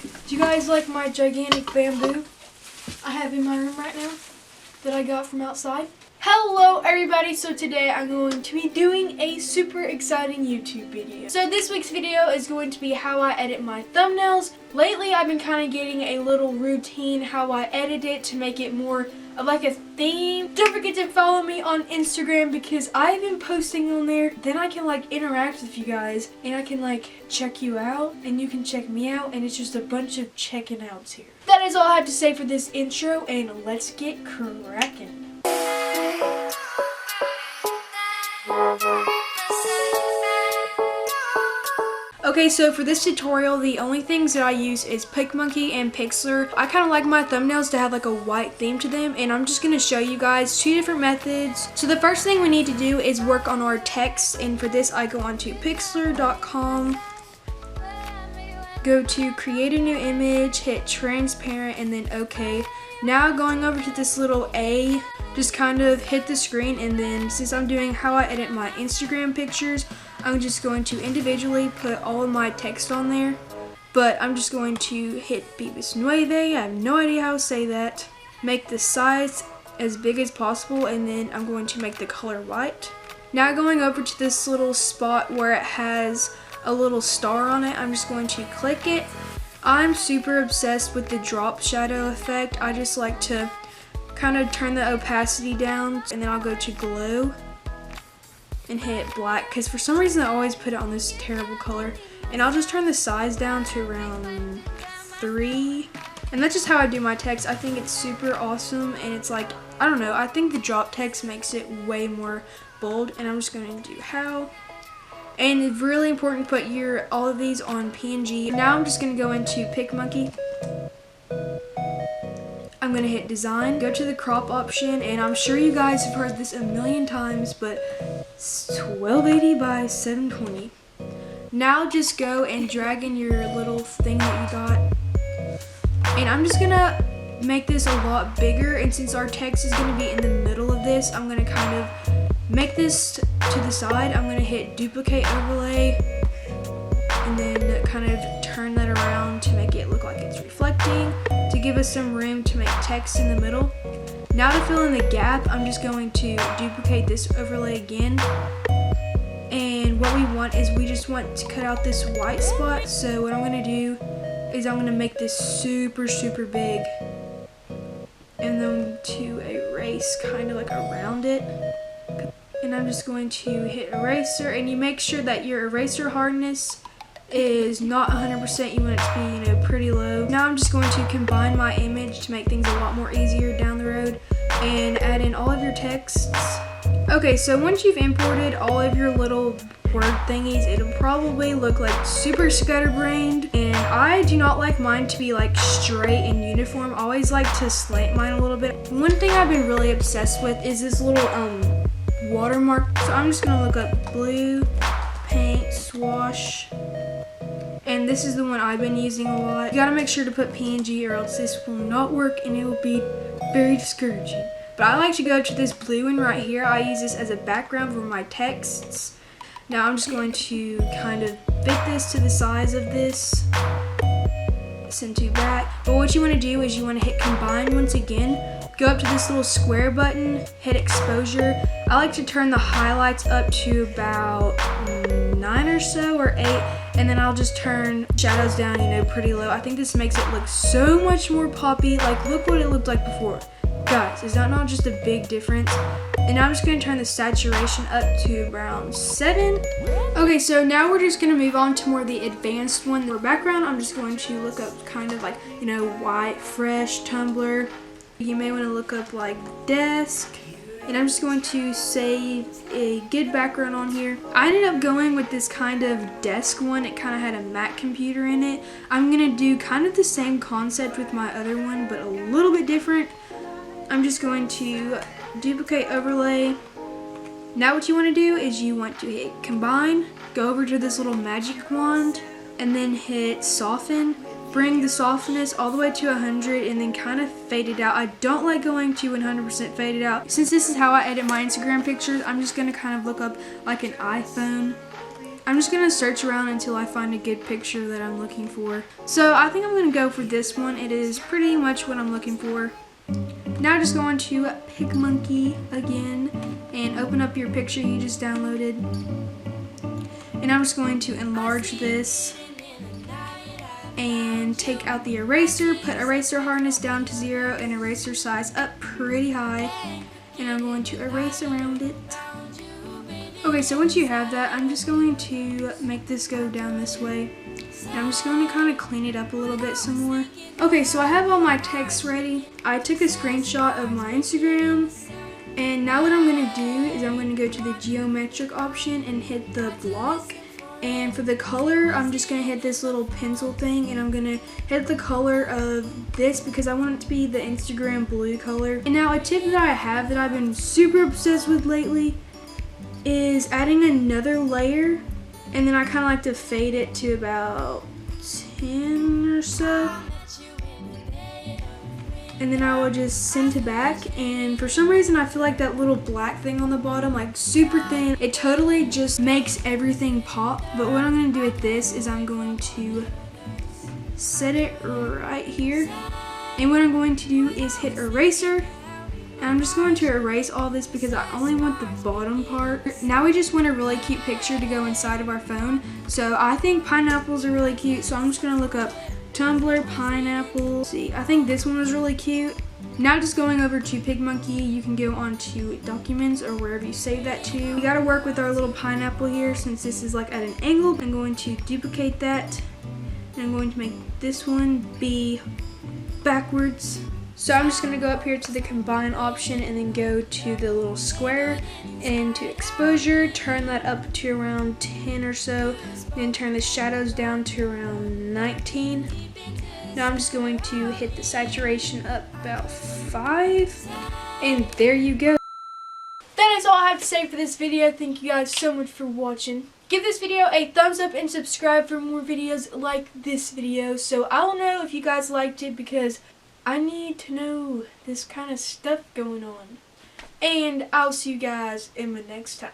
Do you guys like my gigantic bamboo I have in my room right now that I got from outside? Hello everybody, so today I'm going to be doing a super exciting YouTube video. So this week's video is going to be how I edit my thumbnails. Lately I've been kind of getting a little routine how I edit it to make it more of like a theme. Don't forget to follow me on Instagram because I've been posting on there. Then I can like interact with you guys and I can like check you out and you can check me out, and it's just a bunch of checking outs here. That is all I have to say for this intro, and let's get cracking. Okay, so for this tutorial, the only things that I use is Picmonkey and Pixlr. I kind of like my thumbnails to have like a white theme to them, and I'm just going to show you guys two different methods. So the first thing we need to do is work on our text, and for this I go onto pixlr.com, go to create a new image, hit transparent, and then OK. Now going over to this little A, just kind of hit the screen, and then since I'm doing how I edit my Instagram pictures, I'm just going to individually put all of my text on there. But I'm just going to hit Bibis Nueve, I have no idea how to say that. Make the size as big as possible, and then I'm going to make the color white. Now going over to this little spot where it has a little star on it, I'm just going to click it. I'm super obsessed with the drop shadow effect. I just like to kind of turn the opacity down, and then I'll go to glow and hit black, because for some reason I always put it on this terrible color, and I'll just turn the size down to around 3, and that's just how I do my text. I think it's super awesome, and it's like, I don't know, I think the drop text makes it way more bold, and I'm just going to do how. And it's really important to put all of these on PNG. Now I'm just going to go into Picmonkey. I'm going to hit design, go to the crop option, and I'm sure you guys have heard this a million times, but it's 1280 by 720. Now just go and drag in your little thing that you got. And I'm just going to make this a lot bigger, and since our text is going to be in the middle of this, I'm going to kind of make this to the side. I'm going to hit duplicate overlay, and then kind of turn that around to make it look like it's reflecting, to give us some room to make text in the middle. Now to fill in the gap, I'm just going to duplicate this overlay again. And what we want is we just want to cut out this white spot. So what I'm going to do is I'm going to make this super big, and then to erase kind of like around it. And I'm just going to hit eraser, and you make sure that your eraser hardness is not 100%, you want it to be, pretty low. Now I'm just going to combine my image to make things a lot more easier down the road, and add in all of your texts. Okay, so once you've imported all of your little word thingies, it'll probably look like super scatterbrained, and I do not like mine to be like straight and uniform. I always like to slant mine a little bit. One thing I've been really obsessed with is this little watermark. So I'm just gonna look up blue paint swash, and this is the one I've been using a lot. You gotta make sure to put PNG or else this will not work and it will be very discouraging. But I like to go to this blue one right here. I use this as a background for my texts. Now I'm just going to kind of fit this to the size of this, send to back. But what you want to do is you want to hit combine once again, go up to this little square button, hit exposure. I like to turn the highlights up to about 9 or so, or 8, and then I'll just turn shadows down, pretty low. I think this makes it look so much more poppy. Like, look what it looked like before. Guys, is that not just a big difference? And now I'm just going to turn the saturation up to around 7. Okay, so now we're just going to move on to more the advanced one. For background, I'm just going to look up kind of like, white, fresh, Tumblr. You may want to look up like desk. And I'm just going to save a good background on here. I ended up going with this kind of desk one. It kind of had a Mac computer in it. I'm going to do kind of the same concept with my other one, but a little bit different. I'm just going to duplicate overlay. Now what you want to do is you want to hit combine, go over to this little magic wand, and then hit soften. Bring the softness all the way to 100 and then kind of fade it out. I don't like going to 100% faded out. Since this is how I edit my Instagram pictures, I'm just going to kind of look up like an iPhone I'm just gonna search around until I find a good picture that I'm looking for. So I think I'm gonna go for this one. It is pretty much what I'm looking for. Now just go on to Picmonkey again and open up your picture you just downloaded. And I'm just going to enlarge this and take out the eraser, put eraser hardness down to 0 and eraser size up pretty high. And I'm going to erase around it. Okay, so once you have that, I'm just going to make this go down this way. And I'm just going to kind of clean it up a little bit some more. Okay, so I have all my text ready. I took a screenshot of my Instagram. And now what I'm going to do is I'm going to go to the geometric option and hit the block. And for the color, I'm just going to hit this little pencil thing. And I'm going to hit the color of this because I want it to be the Instagram blue color. And now a tip that I have that I've been super obsessed with lately is adding another layer, and then I kind of like to fade it to about 10 or so, and then I will just send to back. And for some reason I feel like that little black thing on the bottom, like super thin, it totally just makes everything pop. But what I'm going to do with this is I'm going to set it right here, and what I'm going to do is hit eraser. And I'm just going to erase all this because I only want the bottom part. Now we just want a really cute picture to go inside of our phone. So I think pineapples are really cute. So I'm just going to look up Tumblr pineapple. See, I think this one was really cute. Now just going over to Picmonkey, you can go on to documents or wherever you save that to. We got to work with our little pineapple here since this is like at an angle. I'm going to duplicate that. And I'm going to make this one be backwards. So I'm just going to go up here to the combine option and then go to the little square and to exposure, turn that up to around 10 or so, then turn the shadows down to around 19. Now I'm just going to hit the saturation up about 5, and there you go. That is all I have to say for this video. Thank you guys so much for watching. Give this video a thumbs up and subscribe for more videos like this video so I'll know if you guys liked it, because I need to know this kind of stuff going on. And I'll see you guys in the next time.